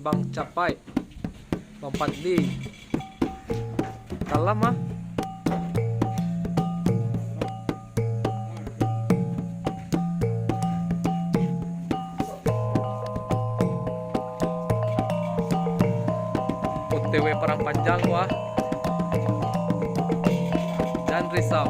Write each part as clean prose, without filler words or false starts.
Bang Capai, Bang Padli. Dalam ah. OTW Perang Panjang wah. Dan risau.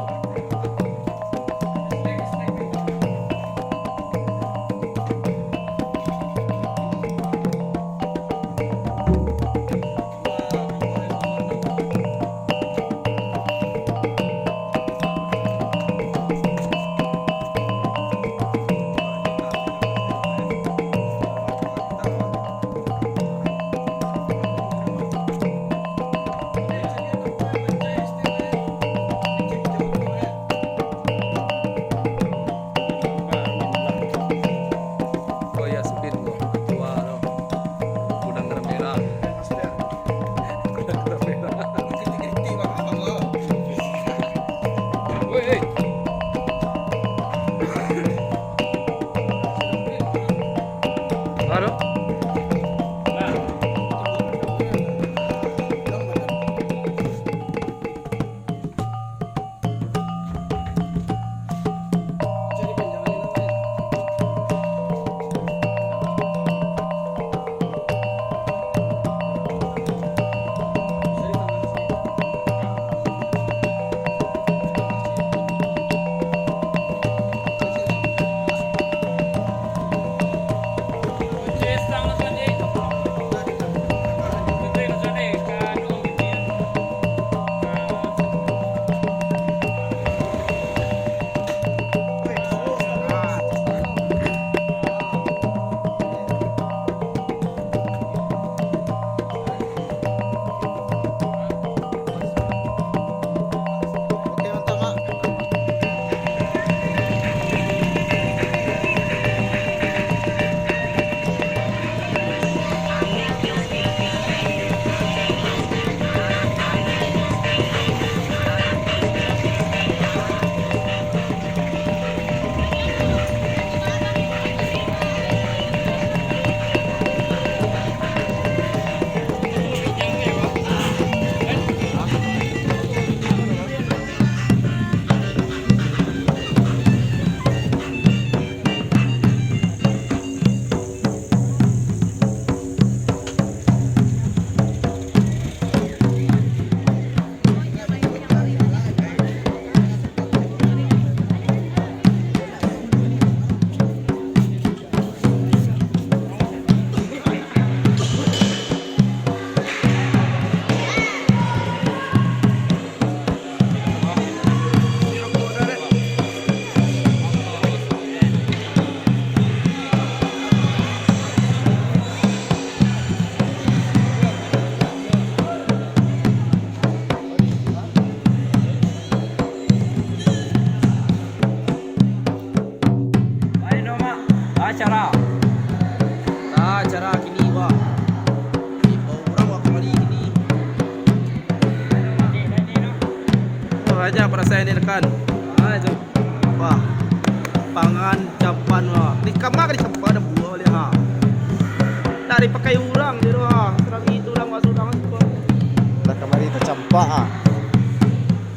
Acara kini wah. Orang wah kembali ini. Wah aja para saya ini rekan. Aja. Wah. Pangan capan wah. Di kamar di capan ada buah lihat ha. Dari pakai urang dia wah. Serang itu urang masuk urang itu. Lah kemari tercampak ah.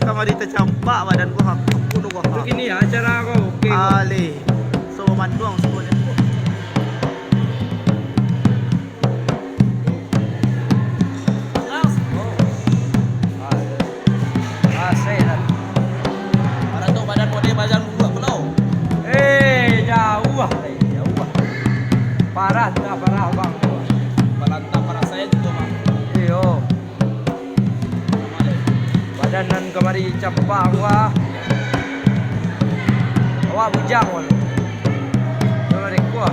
Kamari tercampak badan gua aku gua. Begini ya acara kau. Oke. Ali. So manduang semuanya. Parah, tak parah bang. Parah saya juga bang. Iyo. Badanan kemari capang wah. Wah bujang wah. Kemari kuah.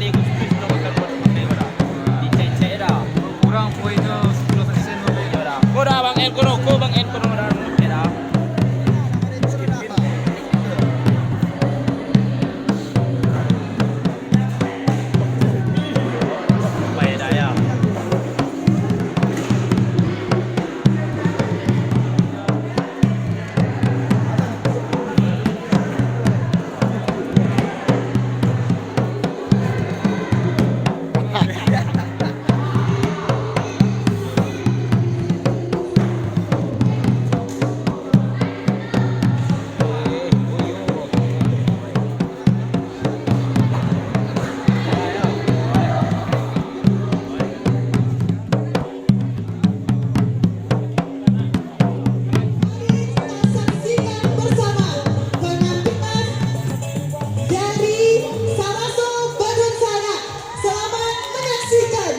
kali Agustus dah bakal buat pakai dah. Dicek-cek dah. Kurang poinnya 10% lebih. Ya dah. Kau dah Bang En kono, kau Bang En kono dah. Ya dah. Baik dah ya. Saksikan bersama penampilan dari Saraso Badunsanak. Selamat menyaksikan.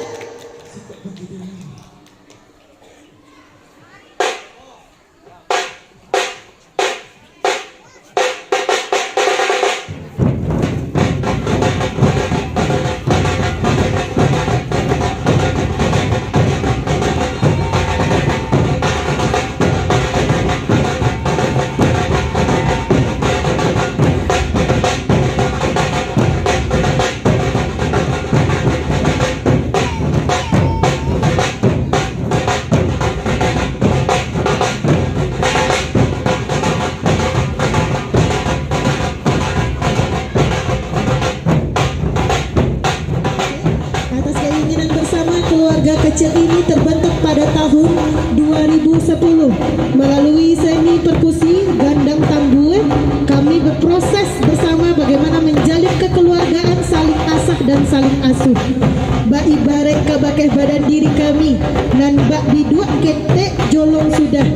Atas keinginan bersama keluarga kecil ini terbentuk pada tahun 2010 melalui seni perkusi Gadang tambue. Kami berproses bersama bagaimana menjalin kekeluargaan, saling asah dan saling asuh. Ba ibarat kabakeh badan diri kami nan bak bidua ketek jolong sudah.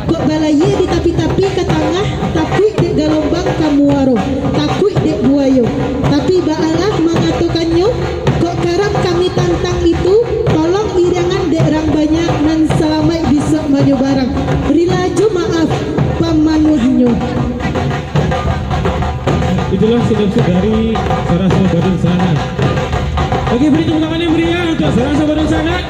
Kok balaye di tapi-tapi ke tengah, takui dek galombang kamuaro, takui dek buayo. Tapi baalah mengatukannya. Kok karam kami tantang itu, tolong irangan derang banyak dan selamai bisa maju barang. Rilaju maaf pamanuhnya. Itulah saudara-saudari Saraso Badunsanak. Oke, beri tepuk tangan yang meriah untuk Saraso Badunsanak.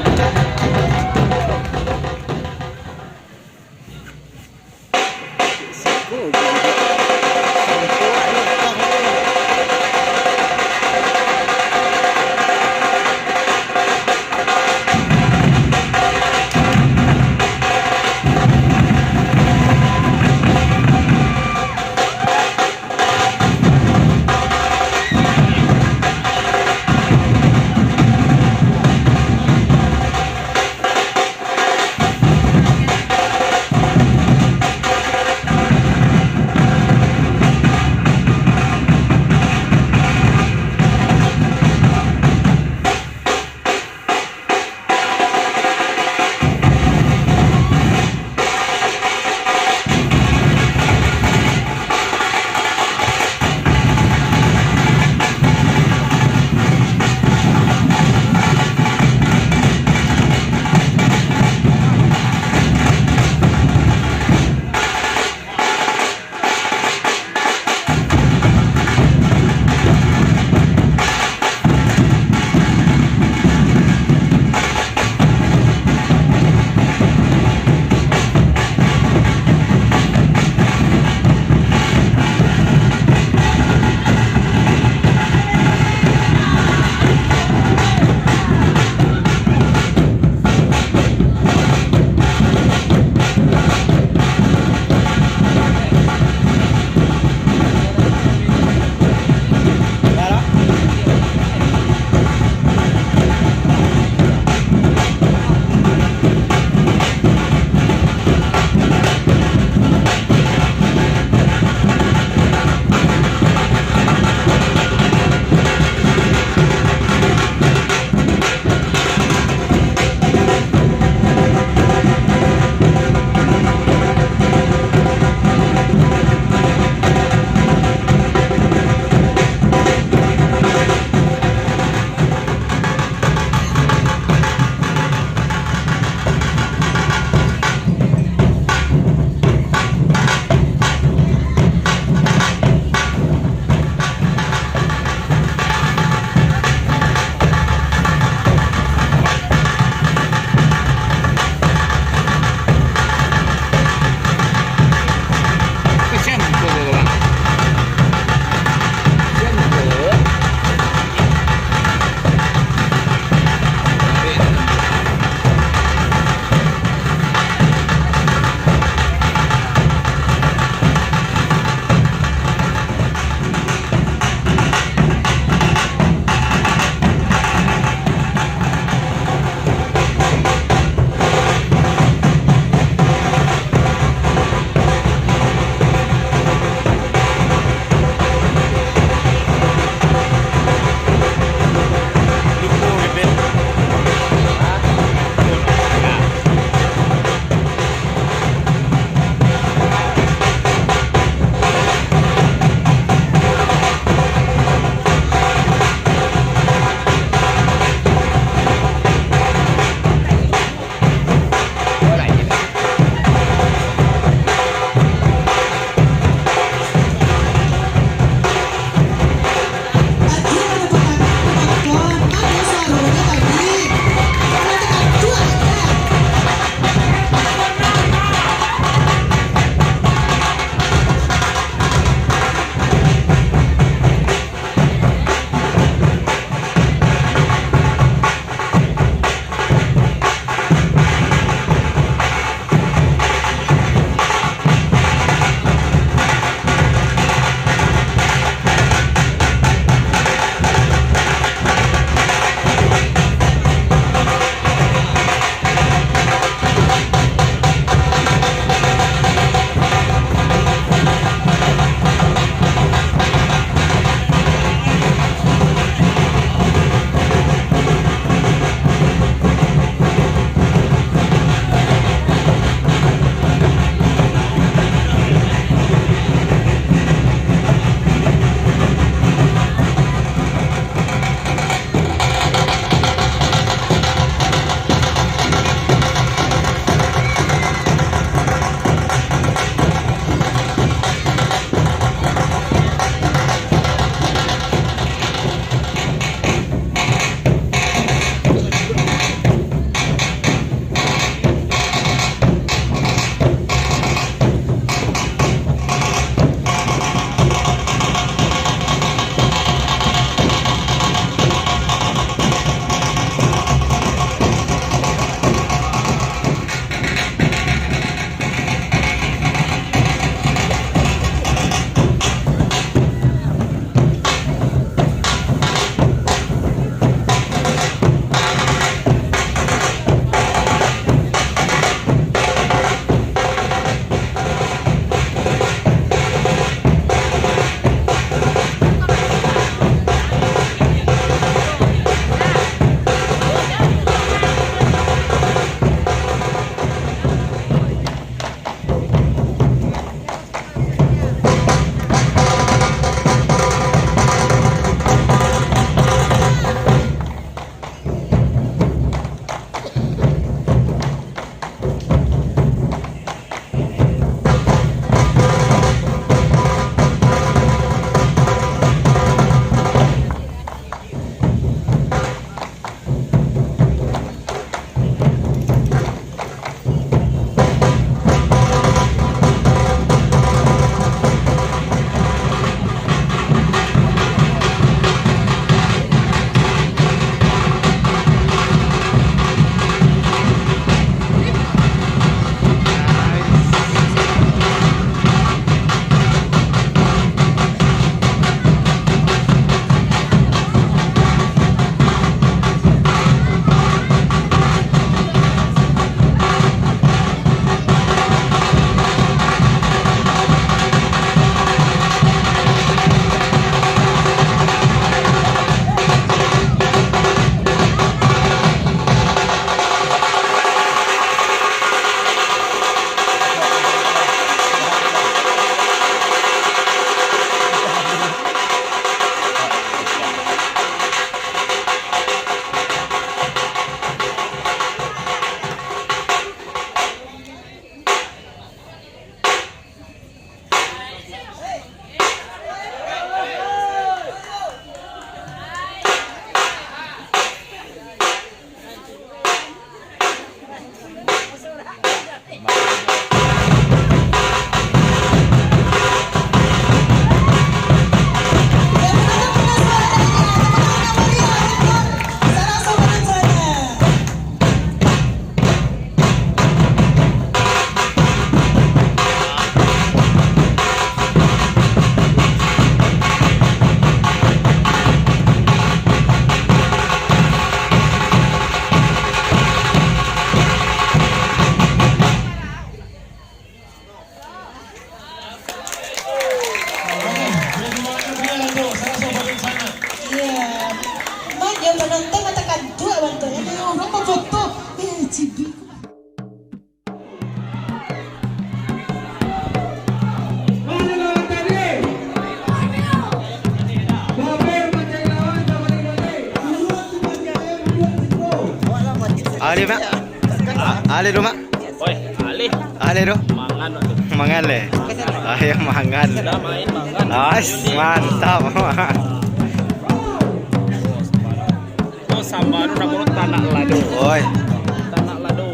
yang menonton mata kantu bantu ya orang mau foto cibi Ali mak. Ali do mak. Oi, Ali. Ali do. Mangan. Mangan le. Ayo mangan. Udah main mangan. Nice, mantap. Oh, sambaru na puro tanah lado. Oi. Tanah lado.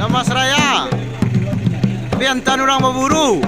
Nama Seraya. Piantan orang memburu.